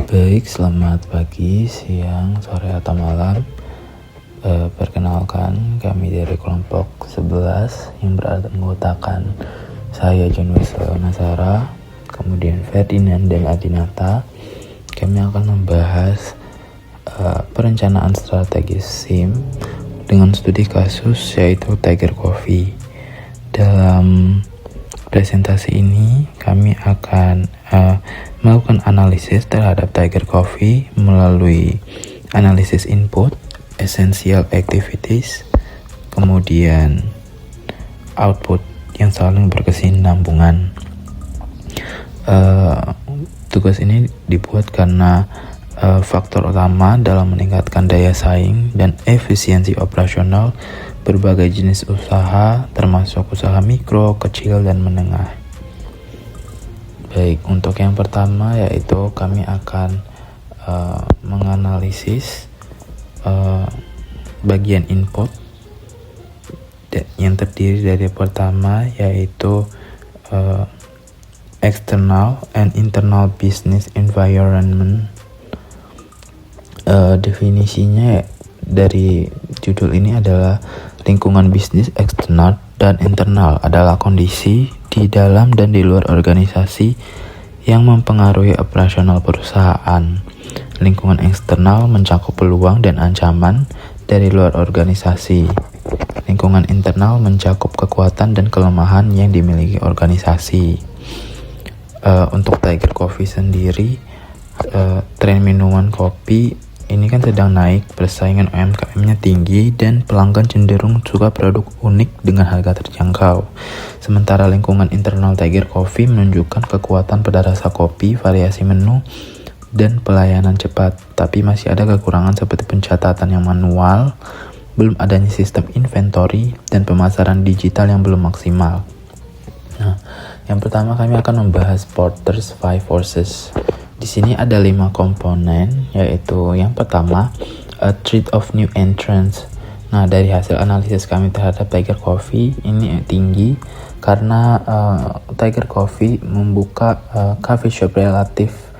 Baik, selamat pagi, siang, sore, atau malam. Perkenalkan, kami dari kelompok 11 yang beranggotakan saya John Wesley Nasara, kemudian Ferdinand dan Adinata. Kami akan membahas perencanaan strategis SIM dengan studi kasus yaitu Tiger Coffee. Dalam presentasi ini kami akan melakukan analisis terhadap Tiger Coffee melalui analisis input, essential activities, kemudian output yang saling berkesinambungan. Tugas ini dibuat karena faktor utama dalam meningkatkan daya saing dan efisiensi operasional berbagai jenis usaha, termasuk usaha mikro, kecil, dan menengah. Baik, untuk yang pertama yaitu kami akan menganalisis bagian input yang terdiri dari pertama yaitu external and internal business environment. Definisinya dari judul ini adalah lingkungan bisnis eksternal dan internal adalah kondisi di dalam dan di luar organisasi yang mempengaruhi operasional perusahaan. Lingkungan eksternal mencakup peluang dan ancaman dari luar organisasi. Lingkungan internal mencakup kekuatan dan kelemahan yang dimiliki organisasi. Untuk Tiger Coffee sendiri, tren minuman kopi ini kan sedang naik, persaingan UMKM-nya tinggi dan pelanggan cenderung suka produk unik dengan harga terjangkau. Sementara lingkungan internal Tiger Coffee menunjukkan kekuatan pada rasa kopi, variasi menu, dan pelayanan cepat. Tapi masih ada kekurangan seperti pencatatan yang manual, belum adanya sistem inventory, dan pemasaran digital yang belum maksimal. Nah, yang pertama kami akan membahas Porter's 5 Forces. Di sini ada 5 komponen, yaitu yang pertama, a threat of new entrants. Nah, dari hasil analisis kami terhadap Tiger Coffee ini tinggi karena Tiger Coffee membuka coffee shop relatif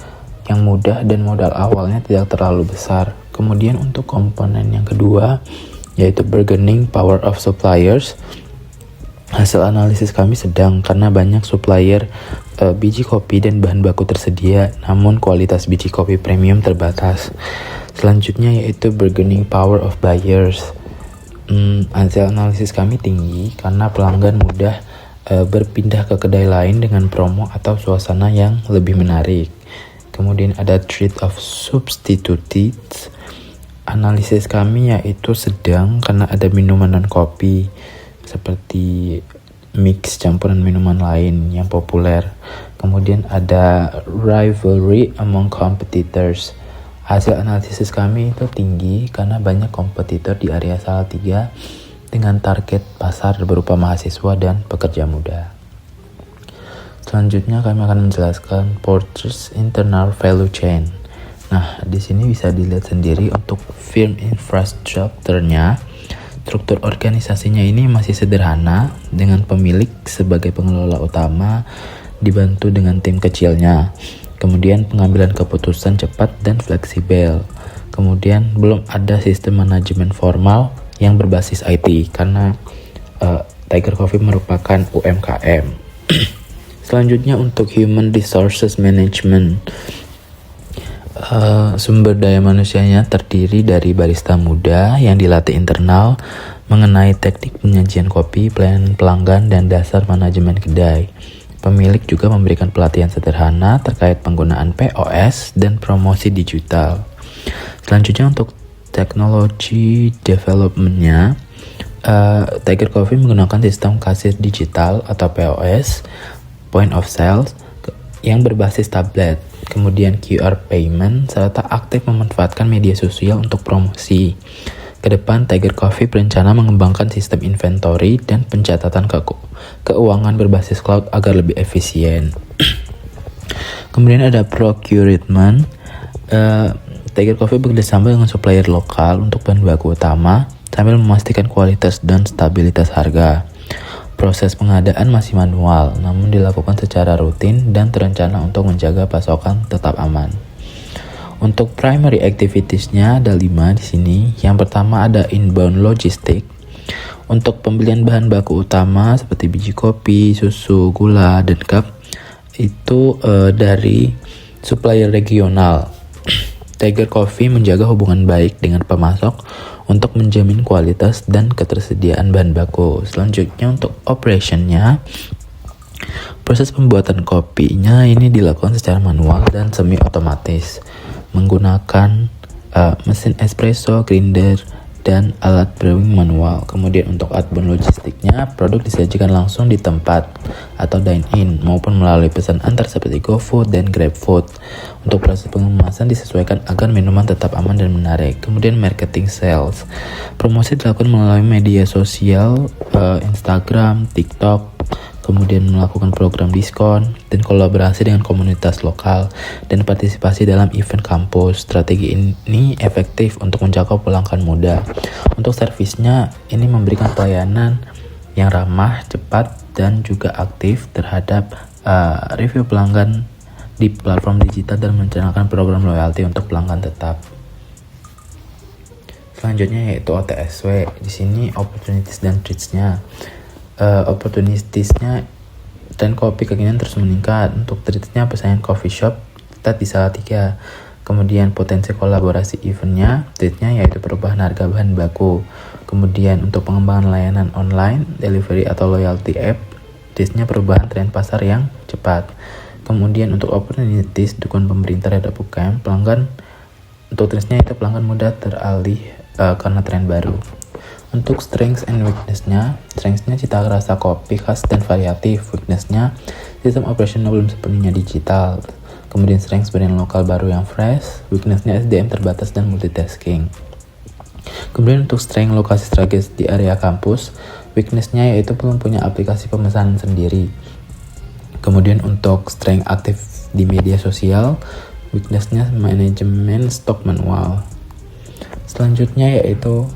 yang mudah dan modal awalnya tidak terlalu besar. Kemudian untuk komponen yang kedua, yaitu bargaining power of suppliers. Hasil analisis kami sedang karena banyak supplier biji kopi dan bahan baku tersedia, namun kualitas biji kopi premium terbatas. Selanjutnya yaitu bargaining power of buyers. Hasil analisis kami tinggi karena pelanggan mudah berpindah ke kedai lain dengan promo atau suasana yang lebih menarik. Kemudian ada threat of substitutes. Analisis kami yaitu sedang karena ada minuman non kopi seperti mix campuran minuman lain yang populer. Kemudian ada rivalry among competitors. Hasil analisis kami itu tinggi karena banyak kompetitor di area Salatiga dengan target pasar berupa mahasiswa dan pekerja muda. Selanjutnya kami akan menjelaskan Porter's internal value chain. Nah, di sini bisa dilihat sendiri untuk firm infrastrukturnya. Struktur organisasinya ini masih sederhana dengan pemilik sebagai pengelola utama dibantu dengan tim kecilnya. Kemudian pengambilan keputusan cepat dan fleksibel. Kemudian belum ada sistem manajemen formal yang berbasis IT karena Tiger Coffee merupakan UMKM. Selanjutnya untuk human resources management. Sumber daya manusianya terdiri dari barista muda yang dilatih internal mengenai teknik penyajian kopi, pelayanan pelanggan, dan dasar manajemen kedai. Pemilik juga memberikan pelatihan sederhana terkait penggunaan POS dan promosi digital. Selanjutnya untuk teknologi development-nya, Tiger Coffee menggunakan sistem kasir digital atau POS, point of sales, yang berbasis tablet. Kemudian QR payment, serta aktif memanfaatkan media sosial untuk promosi. Kedepan, Tiger Coffee berencana mengembangkan sistem inventory dan pencatatan keuangan berbasis cloud agar lebih efisien. Kemudian ada procurement. Tiger Coffee bekerjasama dengan supplier lokal untuk bahan baku utama sambil memastikan kualitas dan stabilitas harga. Proses pengadaan masih manual, namun dilakukan secara rutin dan terencana untuk menjaga pasokan tetap aman. Untuk primary activitiesnya ada 5 di sini. Yang pertama ada inbound logistik. Untuk pembelian bahan baku utama seperti biji kopi, susu, gula, dan cup itu dari supplier regional. Tiger Coffee menjaga hubungan baik dengan pemasok untuk menjamin kualitas dan ketersediaan bahan baku. Selanjutnya untuk operationnya, proses pembuatan kopinya ini dilakukan secara manual dan semi otomatis menggunakan mesin espresso, grinder, dan alat brewing manual. Kemudian untuk outbound logistiknya, produk disajikan langsung di tempat atau dine-in maupun melalui pesan antar seperti GoFood dan GrabFood. Untuk proses pengemasan disesuaikan agar minuman tetap aman dan menarik. Kemudian marketing sales, promosi dilakukan melalui media sosial, Instagram, TikTok, kemudian melakukan program diskon dan kolaborasi dengan komunitas lokal dan partisipasi dalam event kampus. Strategi ini efektif untuk menjangkau pelanggan muda. Untuk servisnya, ini memberikan pelayanan yang ramah, cepat, dan juga aktif terhadap review pelanggan di platform digital dan merencanakan program loyalty untuk pelanggan tetap. Selanjutnya yaitu OTSW. Di sini opportunities dan threats-nya. Opportunitiesnya, tren kopi kekinian terus meningkat. Untuk threatsnya, persaingan coffee shop tetap di Salatiga. Kemudian potensi kolaborasi eventnya, threatsnya yaitu perubahan harga bahan baku. Kemudian untuk pengembangan layanan online, delivery atau loyalty app, threatsnya perubahan tren pasar yang cepat. Kemudian untuk opportunities, dukungan pemerintah terhadap UKM, pelanggan. Untuk threatsnya itu pelanggan mudah teralih karena tren baru. Untuk strengths and weakness-nya, strengths-nya cita rasa kopi khas dan variatif. Weakness-nya, sistem operasional belum sepenuhnya digital. Kemudian strengths brand lokal baru yang fresh. Weakness-nya SDM terbatas dan multitasking. Kemudian untuk strength lokasi strategis di area kampus, weakness-nya yaitu belum punya aplikasi pemesanan sendiri. Kemudian untuk strength aktif di media sosial, weakness-nya manajemen stok manual. Selanjutnya yaitu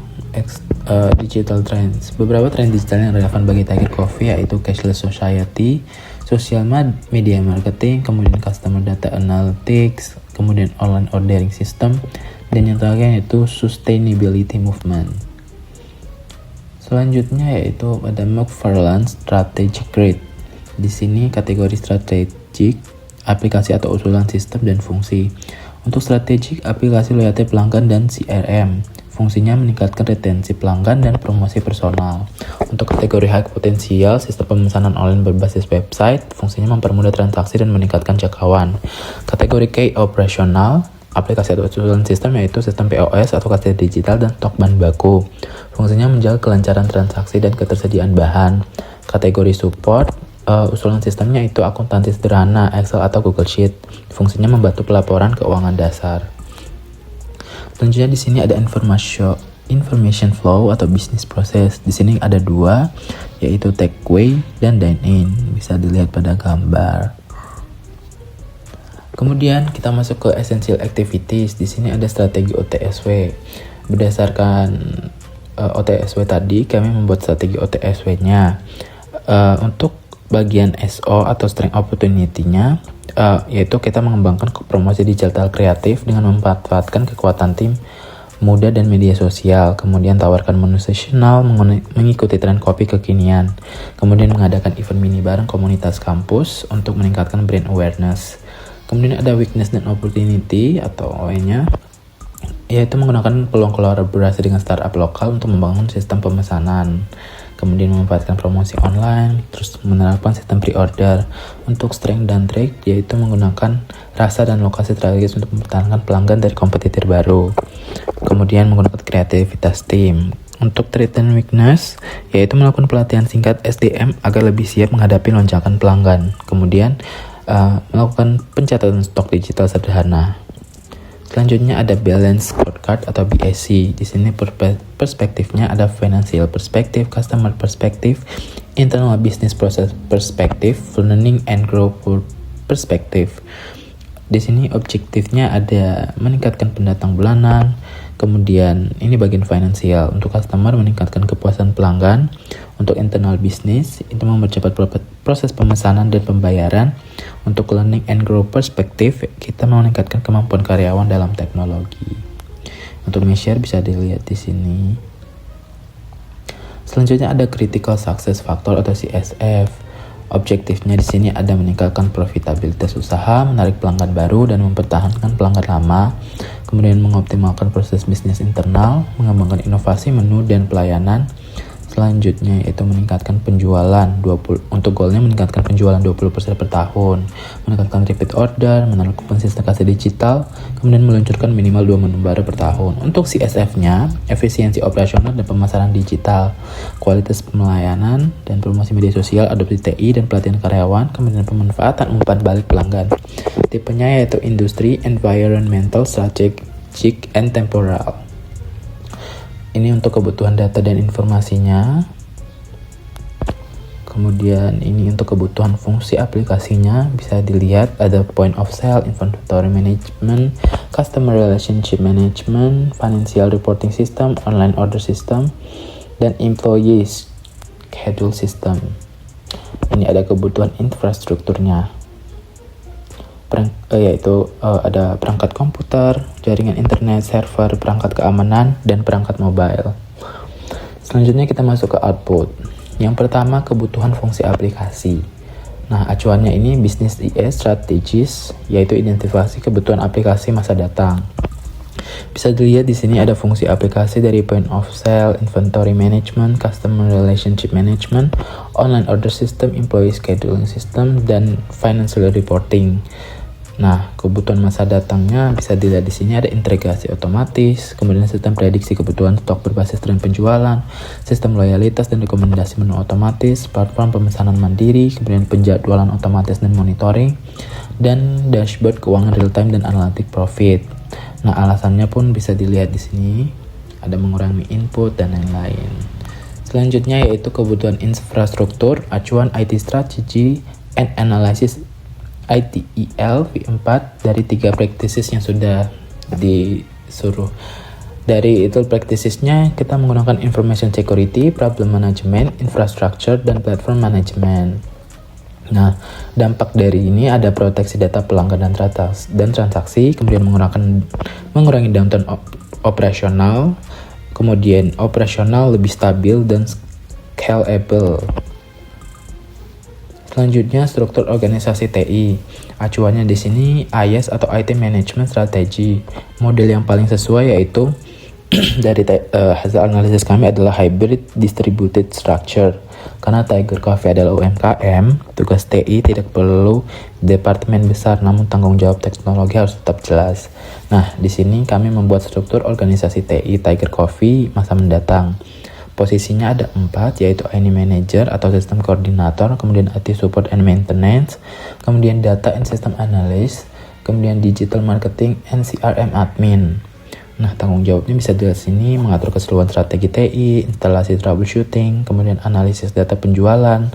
digital trends. Beberapa tren digital yang relevan bagi Tiger Coffee yaitu cashless society, social media marketing, kemudian customer data analytics, kemudian online ordering system, dan yang terakhir yaitu sustainability movement. Selanjutnya yaitu ada McFarland Strategic Grid. Di sini kategori strategik, aplikasi atau usulan sistem dan fungsi. Untuk strategik, aplikasi loyalty pelanggan dan CRM. Fungsinya meningkatkan retensi pelanggan dan promosi personal. Untuk kategori high potensial, sistem pemesanan online berbasis website, fungsinya mempermudah transaksi dan meningkatkan jangkauan. Kategori K operasional, aplikasi atau usulan sistem yaitu sistem POS atau kasir digital dan stok bahan baku. Fungsinya menjaga kelancaran transaksi dan ketersediaan bahan. Kategori support, usulan sistemnya itu akuntansi sederhana, Excel atau Google Sheet. Fungsinya membantu pelaporan keuangan dasar. Selanjutnya di sini ada information flow atau business process. Di sini ada 2, yaitu takeaway dan dine-in. Bisa dilihat pada gambar. Kemudian kita masuk ke essential activities. Di sini ada strategi OTSW. Berdasarkan OTSW tadi, kami membuat strategi OTSW-nya. Untuk bagian SO atau strength opportunity-nya, yaitu kita mengembangkan promosi digital kreatif dengan memanfaatkan kekuatan tim muda dan media sosial. Kemudian tawarkan menu seasonal mengikuti tren kopi kekinian. Kemudian mengadakan event mini bareng komunitas kampus untuk meningkatkan brand awareness. Kemudian ada weakness dan opportunity atau OE-nya, yaitu menggunakan peluang kolaborasi dengan startup lokal untuk membangun sistem pemesanan. Kemudian memanfaatkan promosi online, terus menerapkan sistem pre-order. Untuk strength dan trait, yaitu menggunakan rasa dan lokasi strategis untuk mempertahankan pelanggan dari kompetitor baru. Kemudian menggunakan kreativitas tim. Untuk trait dan weakness, yaitu melakukan pelatihan singkat SDM agar lebih siap menghadapi lonjakan pelanggan. Kemudian melakukan pencatatan stok digital sederhana. Selanjutnya ada balance scorecard atau BSC. Di sini perspektifnya ada financial perspective, customer perspective, internal business process perspective, learning and growth perspective. Di sini objektifnya ada meningkatkan pendatang bulanan, kemudian ini bagian finansial. Untuk customer meningkatkan kepuasan pelanggan. Untuk internal business itu mempercepat proses pemesanan dan pembayaran. Untuk learning and grow perspektif, kita mau meningkatkan kemampuan karyawan dalam teknologi. Untuk share bisa dilihat di sini. Selanjutnya ada critical success factor atau CSF. Objektifnya di sini ada meningkatkan profitabilitas usaha, menarik pelanggan baru dan mempertahankan pelanggan lama, kemudian mengoptimalkan proses bisnis internal, mengembangkan inovasi menu dan pelayanan. Selanjutnya yaitu meningkatkan penjualan untuk goalnya meningkatkan penjualan 20% per tahun, meningkatkan repeat order, menarik konsistensi digital, kemudian meluncurkan minimal 2 menu baru per tahun. Untuk CSF-nya, efisiensi operasional dan pemasaran digital, kualitas pelayanan dan promosi media sosial, adopsi TI dan pelatihan karyawan, kemudian pemanfaatan umpan balik pelanggan. Tipenya yaitu industri, environmental, strategic, and temporal. Ini untuk kebutuhan data dan informasinya. Kemudian ini untuk kebutuhan fungsi aplikasinya, bisa dilihat ada point of sale, inventory management, customer relationship management, financial reporting system, online order system, dan employee schedule system. Ini ada kebutuhan infrastrukturnya, yaitu ada perangkat komputer, jaringan internet, server, perangkat keamanan, dan perangkat mobile. Selanjutnya kita masuk ke output. Yang pertama, kebutuhan fungsi aplikasi. Nah, acuannya ini Business IS Strategies, yaitu identifikasi kebutuhan aplikasi masa datang. Bisa dilihat di sini ada fungsi aplikasi dari point of sale, inventory management, customer relationship management, online order system, employee scheduling system, dan financial reporting. Nah, kebutuhan masa datangnya bisa dilihat di sini ada integrasi otomatis, kemudian sistem prediksi kebutuhan stok berbasis tren penjualan, sistem loyalitas dan rekomendasi menu otomatis, platform pemesanan mandiri, kemudian penjadwalan otomatis dan monitoring, dan dashboard keuangan real time dan analitik profit. Nah, alasannya pun bisa dilihat di sini, ada mengurangi input dan lain-lain. Selanjutnya yaitu kebutuhan infrastruktur, acuan IT Strategy and Analysis ITIL V4 dari 3 practices yang sudah disuruh. Dari itu practicesnya kita menggunakan information security, problem management, infrastructure, dan platform management. Nah, dampak dari ini ada proteksi data pelanggan dan transaksi, kemudian mengurangi downtime operasional, kemudian operasional lebih stabil dan scalable. Selanjutnya struktur organisasi TI. Acuannya di sini IS atau IT Management Strategy. Model yang paling sesuai yaitu dari hasil analisis kami adalah hybrid distributed structure. Karena Tiger Coffee adalah UMKM, tugas TI tidak perlu departemen besar, namun tanggung jawab teknologi harus tetap jelas. Nah, di sini kami membuat struktur organisasi TI Tiger Coffee masa mendatang. Posisinya ada 4, yaitu IT Manager atau Sistem Koordinator, kemudian IT Support and Maintenance, kemudian Data and System Analyst, kemudian Digital Marketing and CRM Admin. Nah, tanggung jawabnya bisa dilihat sini, mengatur keseluruhan strategi TI, instalasi troubleshooting, kemudian analisis data penjualan,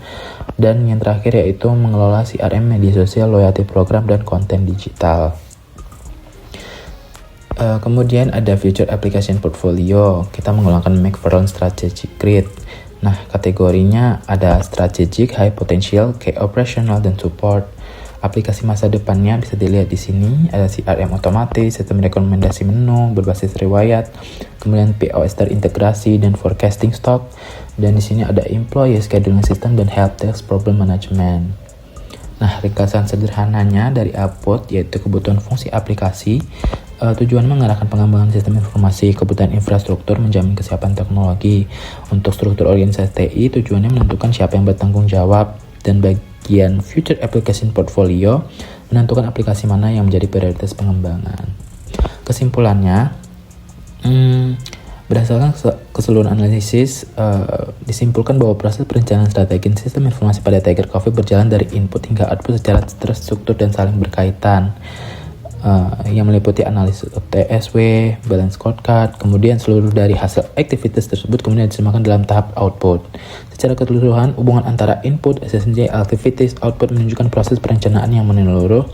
dan yang terakhir yaitu mengelola CRM, media sosial, loyalty program, dan konten digital. Kemudian ada Future Application Portfolio, kita menggunakan McFarlane Strategic Grid. Nah, kategorinya ada Strategic, High Potential, Key Operational, dan Support. Aplikasi masa depannya bisa dilihat di sini, ada CRM otomatis, sistem rekomendasi menu berbasis riwayat, kemudian POS terintegrasi dan forecasting stock, dan di sini ada Employee Scheduling System dan Help Desk Problem Management. Nah, ringkasan sederhananya dari output yaitu kebutuhan fungsi aplikasi, tujuan mengarahkan pengembangan sistem informasi, kebutuhan infrastruktur, menjamin kesiapan teknologi. Untuk struktur organisasi TI, tujuannya menentukan siapa yang bertanggung jawab, dan bagian Future Application Portfolio menentukan aplikasi mana yang menjadi prioritas pengembangan. Kesimpulannya, berdasarkan keseluruhan analisis, disimpulkan bahwa proses perencanaan strategi sistem informasi pada Tiger Coffee berjalan dari input hingga output secara terstruktur dan saling berkaitan, yang meliputi analisis TSW, balance scorecard, kemudian seluruh dari hasil aktivitas tersebut kemudian disematkan dalam tahap output. Secara keseluruhan, hubungan antara input, SSJ, activities, output menunjukkan proses perencanaan yang menyeluruh,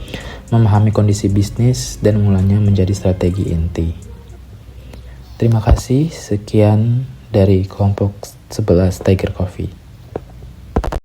memahami kondisi bisnis, dan mengulangnya menjadi strategi inti. Terima kasih, sekian dari kelompok 11 Tiger Coffee.